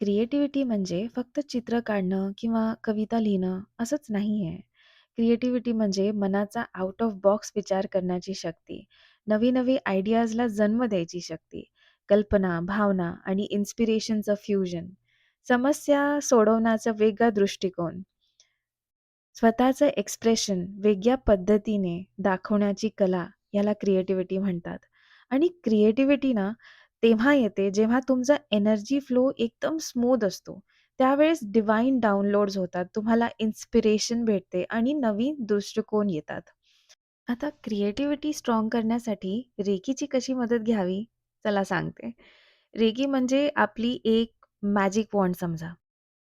Creativity म्हणजे फक्त चित्र काढणं किंवा कविता लिहिणं असंच नाही आहे. क्रिएटिव्हिटी म्हणजे मनाचा आउट ऑफ बॉक्स विचार करण्याची शक्ती, नवी-नवी आयडियाजला जन्म द्यायची शक्ती, कल्पना, भावना आणि इन्स्पिरेशनचं फ्युजन, समस्या सोडवण्याचा वेगळा दृष्टिकोन, स्वतःचं एक्सप्रेशन वेगळ्या पद्धतीने दाखवण्याची कला, याला क्रिएटिव्हिटी म्हणतात. आणि क्रिएटिव्हिटी ना, तेव्हा येते जेव्हा तुमचा एनर्जी फ्लो एकदम स्मूथ असतो. त्यावेळेस डिवाइन डाउनलोड्स होतात. तुम्हाला इन्स्पिरेशन भेटते आणि नवीन दृष्टिकोन येतात. आता क्रिएटिव्हिटी स्ट्राँग करण्यासाठी रेकीची कशी मदत घ्यावी? चला सांगते. रेकी म्हणजे आपली एक मॅजिक वॉन्ड समजा.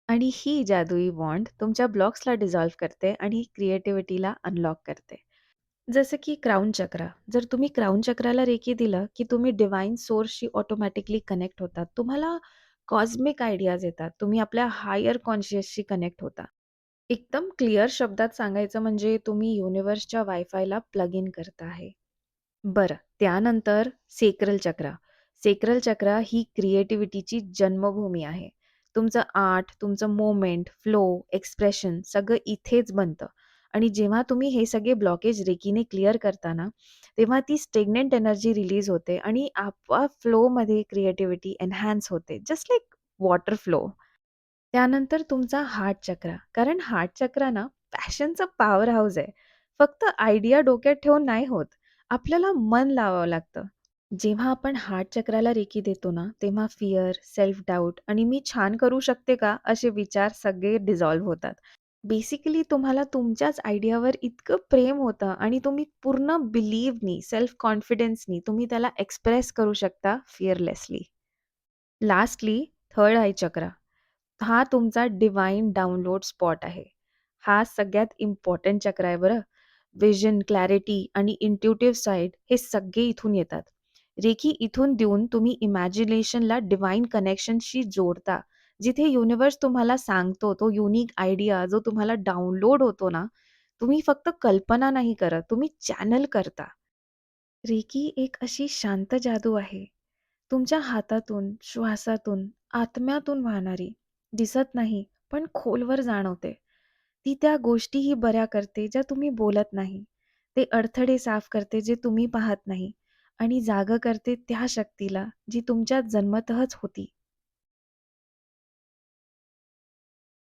आणि ही जादुई वॉन्ड तुमच्या ब्लॉक्सला डिझॉल्व्ह करते आणि क्रिएटिव्हिटीला अनलॉक करते. जसं की क्राउन चक्रा. जर तुम्ही क्राउन चक्राला रेकी दिलं, की तुम्ही डिव्हाइन सोर्सशी ऑटोमॅटिकली कनेक्ट होतात. तुम्हाला कॉस्मिक आयडियाज येतात. तुम्ही आपल्या हायर कॉन्शियसशी कनेक्ट होता. एकदम क्लिअर शब्दात सांगायचं म्हणजे तुम्ही युनिव्हर्सच्या वायफायला प्लग इन करता आहे. बरं, त्यानंतर सेक्रल चक्रा. सेक्रल चक्रा ही क्रिएटिव्हिटीची जन्मभूमी आहे. तुमचं आर्ट, तुमचं मोमेंट, फ्लो, एक्सप्रेशन सगळं इथेच बनतं आणि जेव्हा तुम्ही हे सगळे ब्लॉकेज रेकीने क्लिअर करता ना, तेव्हा ती स्टेग्नंट एनर्जी रिलीज होते आणि आपोआप फ्लोमध्ये क्रिएटिव्हिटी एन्हान्स होते. Just like water flow. त्यानंतर तुमचा हार्ट चक्रा. कारण हार्ट चक्रा ना पॅशनचा पॉवर हाऊस आहे. फक्त आयडिया डोक्यात ठेवून नाही होत. आपल्याला मन लावावं लागतं. जेव्हा आपण हार्ट चक्राला रेकी देतो ना, तेव्हा फिअर, सेल्फ डाऊट आणि मी छान करू शकते का? असे विचार सगळे डिसॉल्व्ह होतात. बेसिकली तुम्हाला तुमच्याच आयडियावर इतकं प्रेम होतं आणि तुम्ही पूर्ण बिलीव्हनी, सेल्फ कॉन्फिडन्सनी तुम्ही त्याला एक्सप्रेस करू शकता फिअरलेसली. लास्टली थर्ड आय चक्रा. हा तुमचा डिव्हाइन डाउनलोड स्पॉट आहे. हा सगळ्यात इम्पोर्टंट चक्र आहे बरं. व्हिजन, क्लॅरिटी आणि इंट्युटिव्ह साइड हे सगळे इथून येतात. रेखी इथून देऊन तुम्ही इमॅजिनेशनला डिव्हाइन कनेक्शनशी जोडता. जिथे युनिव्हर्स तुम्हाला सांगतो तो युनिक आयडिया जो तुम्हाला डाउनलोड होतो ना, तुम्ही फक्त कल्पना नाही करत, तुम्ही चॅनल करता. रेकी एक अशी शांत जादू आहे. तुमच्या हातातून, श्वासातून, आत्म्यातून वाहणारी. दिसत नाही, पण खोलवर जाणवते. ती त्या गोष्टीही बऱ्या करते, ज्या तुम्ही बोलत नाही. ते अडथळे साफ करते, जे तुम्ही पाहत नाही आणि जागं करते त्या शक्तीला, जी तुमच्यात जन्मतःच होती.